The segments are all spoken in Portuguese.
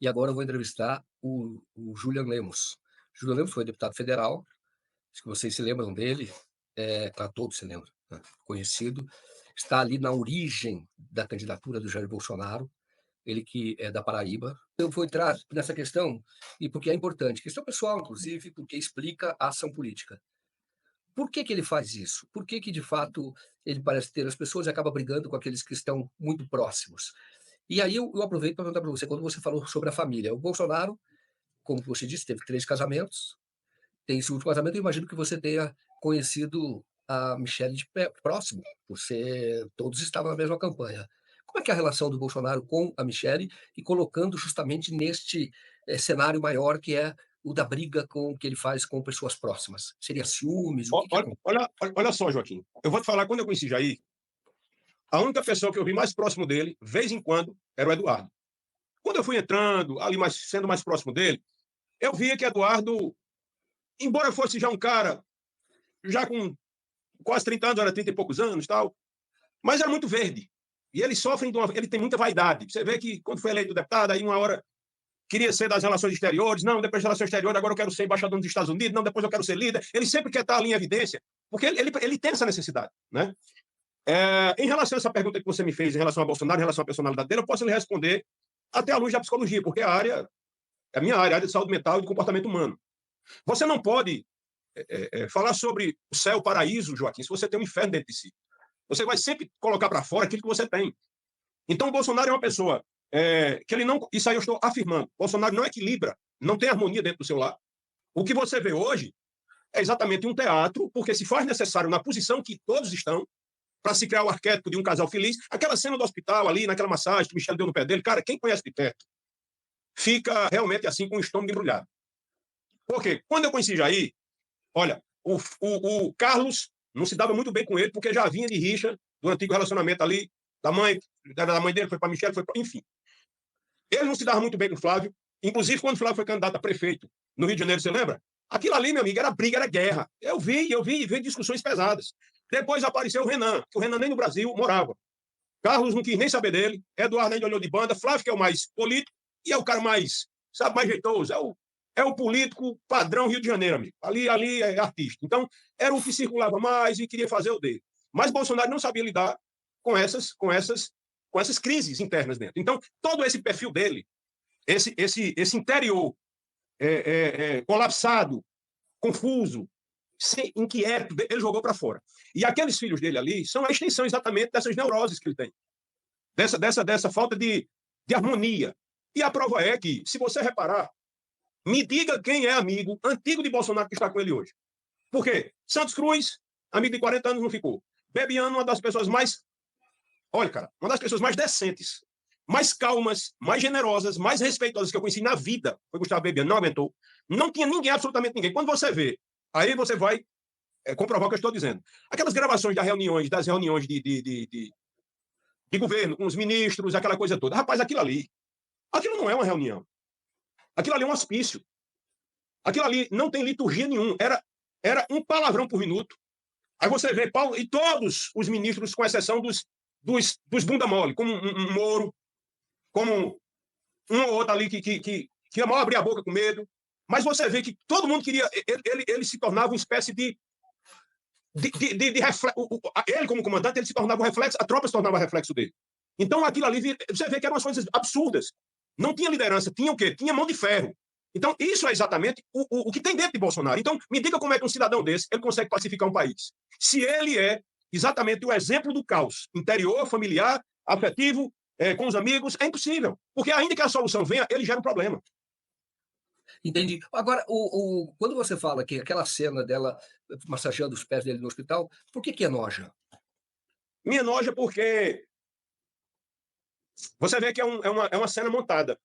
E agora eu vou entrevistar o Julian Lemos. Julian Lemos foi deputado federal, acho que vocês se lembram dele, todos se lembram, né? Conhecido, está ali na origem da candidatura do Jair Bolsonaro, ele que é da Paraíba. Eu vou entrar nessa questão, e porque é importante, questão pessoal, inclusive, porque explica a ação política. Por que que ele faz isso? Por que que, de fato, ele parece ter as pessoas e acaba brigando com aqueles que estão muito próximos? E aí eu aproveito para perguntar para você, quando você falou sobre a família, o Bolsonaro, como você disse, teve 3 casamentos, tem esse último casamento, eu imagino que você tenha conhecido a Michelle de próximo, por ser todos estavam na mesma campanha. Como é que é a relação do Bolsonaro com a Michelle e colocando justamente neste, cenário maior que é o da briga com que ele faz com pessoas próximas? Seria ciúmes? O que que Olha, acontece? olha só, Joaquim. Eu vou te falar, quando eu conheci Jair, a única pessoa que eu vi mais próximo dele, vez em quando, era o Eduardo. Quando eu fui entrando, ali sendo mais próximo dele, eu via que Eduardo, embora fosse já um cara, já com quase 30 anos, era 30 e poucos anos, tal, mas era muito verde. E ele sofre, ele tem muita vaidade. Você vê que quando foi eleito deputado, aí uma hora queria ser das relações exteriores, não, depois das relações exteriores, agora eu quero ser embaixador dos Estados Unidos, não, depois eu quero ser líder. Ele sempre quer estar ali em evidência, porque ele tem essa necessidade, né? Em relação a essa pergunta que você me fez, em relação a Bolsonaro, em relação à personalidade dele, eu posso lhe responder até à luz da psicologia, porque é a minha área de saúde mental e de comportamento humano. Você não pode falar sobre o céu, o paraíso, Joaquim, se você tem um inferno dentro de si. Você vai sempre colocar para fora aquilo que você tem. Então, o Bolsonaro é uma pessoa que ele não. Isso aí eu estou afirmando. Bolsonaro não equilibra, não tem harmonia dentro do seu lar. O que você vê hoje é exatamente um teatro, porque se faz necessário, na posição que todos estão, para se criar o arquétipo de um casal feliz. Aquela cena do hospital ali, naquela massagem que o Michel deu no pé dele, cara, quem conhece de perto, fica realmente assim com o estômago embrulhado. Porque quando eu conheci Jair, olha, o Carlos não se dava muito bem com ele, porque já vinha de rixa do antigo relacionamento ali, da mãe dele, foi para Michel, enfim. Ele não se dava muito bem com o Flávio, inclusive quando o Flávio foi candidato a prefeito no Rio de Janeiro, você lembra? Aquilo ali, meu amigo, era briga, era guerra. Eu vi discussões pesadas. Depois apareceu o Renan, que o Renan nem no Brasil morava. Carlos não quis nem saber dele, Eduardo ainda olhou de banda, Flávio, que é o mais político, e é o cara mais, sabe, mais jeitoso, é o político padrão Rio de Janeiro, amigo. Ali é artista. Então, era o que circulava mais e queria fazer o dele. Mas Bolsonaro não sabia lidar com essas crises internas dentro. Então, todo esse perfil dele, esse interior colapsado, confuso, inquieto, ele jogou para fora. E aqueles filhos dele ali são a extensão exatamente dessas neuroses que ele tem, dessa falta de harmonia. E a prova é que, se você reparar, me diga quem é amigo antigo de Bolsonaro que está com ele hoje. Por quê? Santos Cruz, amigo de 40 anos, não ficou. Bebiano, uma das pessoas mais. Olha, cara, uma das pessoas mais decentes, mais calmas, mais generosas, mais respeitosas que eu conheci na vida foi Gustavo Bebiano. Não aguentou. Não tinha ninguém, absolutamente ninguém. Quando você vê, aí você vai comprovar o que eu estou dizendo. Aquelas gravações das reuniões de governo, com os ministros, aquela coisa toda. Rapaz, aquilo não é uma reunião. Aquilo ali é um hospício. Aquilo ali não tem liturgia nenhuma. Era um palavrão por minuto. Aí você vê Paulo e todos os ministros, com exceção dos bunda mole, como um Moro, como um ou outro ali que mal abrir a boca com medo. Mas você vê que todo mundo queria. Ele se tornava uma espécie de reflexo. Ele, como comandante, ele se tornava um reflexo, a tropa se tornava reflexo dele. Então, aquilo ali, você vê que eram umas coisas absurdas. Não tinha liderança, tinha o quê? Tinha mão de ferro. Então, isso é exatamente o que tem dentro de Bolsonaro. Então, me diga como é que um cidadão desse ele consegue pacificar um país. Se ele é exatamente o exemplo do caos interior, familiar, afetivo, com os amigos, é impossível. Porque ainda que a solução venha, ele gera um problema. Entendi. Agora, quando você fala que aquela cena dela massageando os pés dele no hospital, por que que enoja? Me enoja porque você vê que é uma cena montada.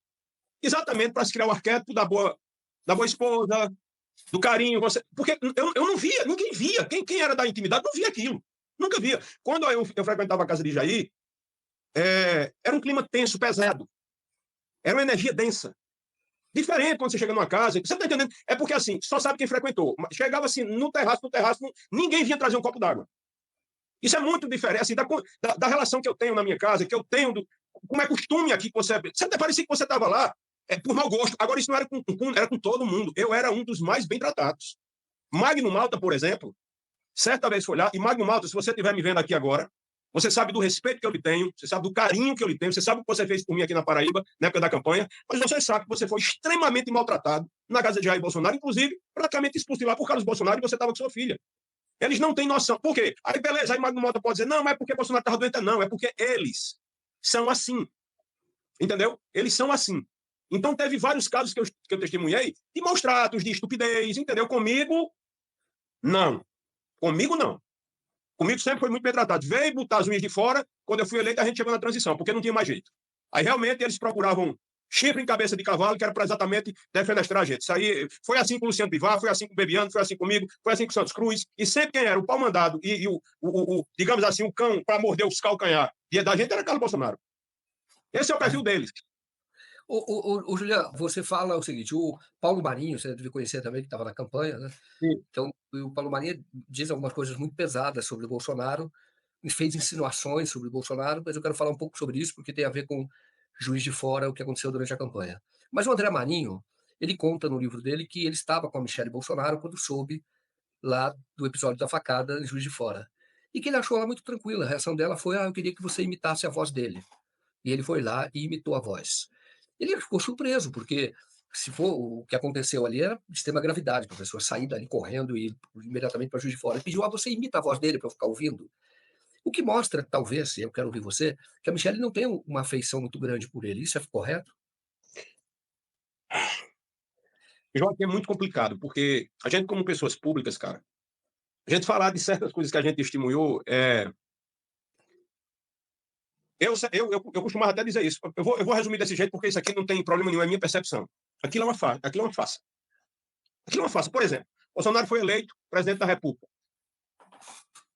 Exatamente para se criar o arquétipo da boa esposa, do carinho. Porque eu não via, ninguém via. Quem era da intimidade não via aquilo. Nunca via. Quando eu frequentava a casa de Jair, era um clima tenso, pesado. Era uma energia densa. Diferente quando você chega numa casa. Você está entendendo? É porque assim, só sabe quem frequentou. Chegava assim, no terraço, ninguém vinha trazer um copo d'água. Isso é muito diferente assim, da relação que eu tenho na minha casa, que eu tenho como é costume aqui que você. Você até parecia que você estava lá. por mau gosto. Agora, isso não era era com todo mundo. Eu era um dos mais bem tratados. Magno Malta, por exemplo, certa vez foi lá, e Magno Malta, se você estiver me vendo aqui agora, você sabe do respeito que eu lhe tenho, você sabe do carinho que eu lhe tenho, você sabe o que você fez por mim aqui na Paraíba, na época da campanha, mas você sabe que você foi extremamente maltratado na casa de Jair Bolsonaro, inclusive praticamente expulso de lá por Carlos Bolsonaro, e você estava com sua filha. Eles não têm noção. Por quê? Aí, beleza, aí Magno Malta pode dizer, não, mas é porque Bolsonaro estava doente. Não, é porque eles são assim. Entendeu? Eles são assim. Então, teve vários casos que eu testemunhei de maus tratos, de estupidez, entendeu? Comigo, não. Comigo, não. Comigo sempre foi muito bem tratado. Veio botar as unhas de fora, quando eu fui eleito, a gente chegou na transição, porque não tinha mais jeito. Aí, realmente, eles procuravam chifre em cabeça de cavalo, que era para exatamente defenestrar a gente. Isso aí foi assim com o Luciano Bivar, foi assim com o Bebiano, foi assim comigo, foi assim com o Santos Cruz, e sempre quem era o pau mandado e digamos assim, o cão para morder os calcanhar da gente era Carlos Bolsonaro. Esse é o perfil deles. Juliano, você fala o seguinte, o Paulo Marinho, você deve conhecer também, que estava na campanha, né? Sim. Então, o Paulo Marinho diz algumas coisas muito pesadas sobre o Bolsonaro, e fez insinuações sobre o Bolsonaro, mas eu quero falar um pouco sobre isso, porque tem a ver com Juiz de Fora, o que aconteceu durante a campanha. Mas o André Marinho, ele conta no livro dele que ele estava com a Michelle Bolsonaro quando soube lá do episódio da facada em Juiz de Fora. E que ele achou ela muito tranquila, a reação dela foi, eu queria que você imitasse a voz dele. E ele foi lá e imitou a voz. Ele ficou surpreso, porque se for o que aconteceu ali era de extrema gravidade, a pessoa sair dali correndo e ir imediatamente para Juiz de Fora. Ele pediu, você imita a voz dele para eu ficar ouvindo. O que mostra, talvez, eu quero ouvir você, que a Michelle não tem uma afeição muito grande por ele. Isso é correto? Joaquim, é muito complicado, porque a gente, como pessoas públicas, cara, a gente falar de certas coisas que a gente testemunhou, eu costumava até dizer isso. Eu vou resumir desse jeito, porque isso aqui não tem problema nenhum, é minha percepção. Aquilo é uma farsa. Aquilo é uma farsa. Aquilo é uma farsa. Por exemplo, Bolsonaro foi eleito presidente da República.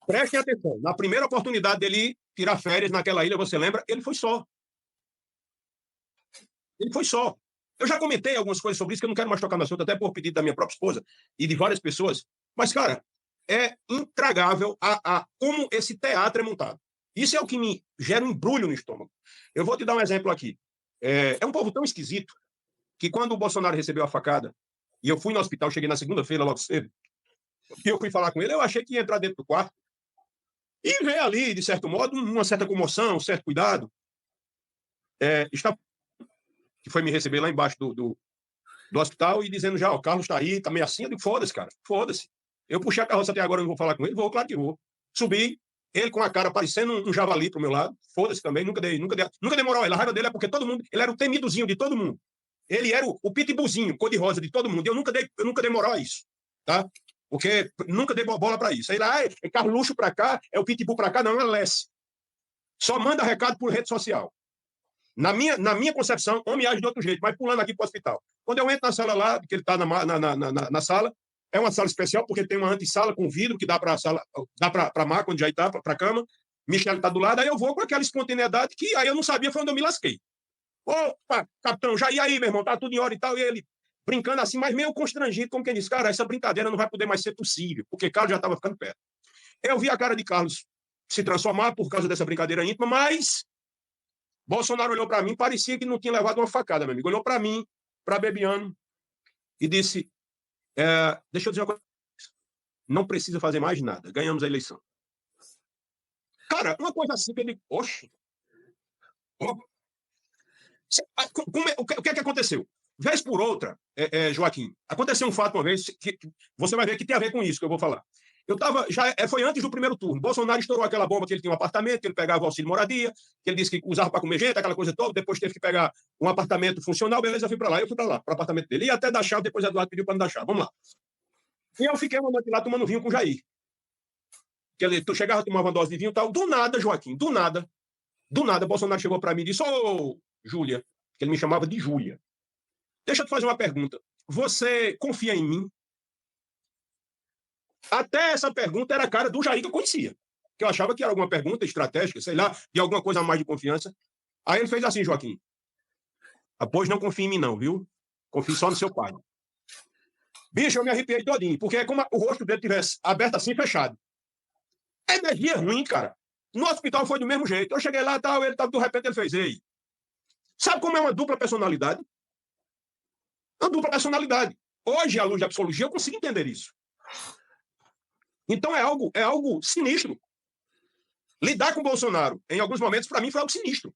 Prestem atenção. Na primeira oportunidade dele tirar férias naquela ilha, você lembra? Ele foi só. Ele foi só. Eu já comentei algumas coisas sobre isso, que eu não quero mais tocar no assunto, até por pedido da minha própria esposa e de várias pessoas. Mas, cara, é intragável como esse teatro é montado. Isso é o que me gera um embrulho no estômago. Eu vou te dar um exemplo aqui. É um povo tão esquisito que quando o Bolsonaro recebeu a facada, e eu fui no hospital, cheguei na segunda-feira logo cedo, e eu fui falar com ele, eu achei que ia entrar dentro do quarto e ver ali, de certo modo, uma certa comoção, um certo cuidado. Que foi me receber lá embaixo do hospital e dizendo já, o Carlos está aí, está meio assim. Eu digo, foda-se, cara, foda-se. Eu puxei a carroça até agora, eu não vou falar com ele? Vou, claro que vou. Subi, ele com a cara parecendo um javali pro meu lado, foda-se também, nunca dei moral a ele. A raiva dele é porque todo mundo, ele era o temidozinho de todo mundo. Ele era o pitbullzinho, cor-de-rosa de todo mundo. Eu nunca dei moral a isso, tá? Porque nunca dei bola para isso. Aí lá, é Carluxo para cá, é o pitbull para cá, não é Lesse. Só manda recado por rede social. Na minha concepção, homem age de outro jeito, mas pulando aqui para o hospital. Quando eu entro na sala lá, que ele está na sala, é uma sala especial, porque tem uma antessala com vidro que dá para a maca, onde já está, para a cama. Michele está do lado, aí eu vou com aquela espontaneidade que aí eu não sabia, foi onde eu me lasquei. Opa, capitão, já ia aí, meu irmão, tá tudo em hora e tal, e ele brincando assim, mas meio constrangido, como quem diz, cara, essa brincadeira não vai poder mais ser possível, porque Carlos já estava ficando perto. Eu vi a cara de Carlos se transformar por causa dessa brincadeira íntima, mas Bolsonaro olhou para mim, parecia que não tinha levado uma facada, meu amigo. Olhou para mim, para Bebiano, e disse, deixa eu dizer uma coisa, não precisa fazer mais nada, ganhamos a eleição. Cara, uma coisa assim que ele... Oxe! O que é que aconteceu? Vez por outra, Joaquim, aconteceu um fato uma vez que você vai ver que tem a ver com isso que eu vou falar. Foi antes do primeiro turno. Bolsonaro estourou aquela bomba que ele tinha um apartamento, que ele pegava o auxílio moradia, que ele disse que usava para comer gente, aquela coisa toda. Depois teve que pegar um apartamento funcional. Beleza, eu fui para lá. Eu fui para lá, para o apartamento dele. E até dar chave, depois Eduardo pediu para me dar chave. Vamos lá. E eu fiquei uma noite lá tomando vinho com o Jair. Tu chegava, tomava uma dose de vinho e tal. Do nada, Joaquim, do nada, Bolsonaro chegou para mim e disse, Júlia, que ele me chamava de Júlia. Deixa eu te fazer uma pergunta. Você confia em mim? Até essa pergunta era a cara do Jair que eu conhecia. Que eu achava que era alguma pergunta estratégica, sei lá, de alguma coisa a mais de confiança. Aí ele fez assim, Joaquim. Pois não confia em mim não, viu? Confie só no seu pai. Bicho, eu me arrepiei todinho, porque é como o rosto dele tivesse aberto assim, fechado. É energia ruim, cara. No hospital foi do mesmo jeito. Eu cheguei lá e tal, de repente ele fez, ei. Sabe como é uma dupla personalidade? uma dupla personalidade. Hoje, à luz da psicologia, eu consigo entender isso. Então é algo sinistro. Lidar com o Bolsonaro, em alguns momentos, para mim, foi algo sinistro.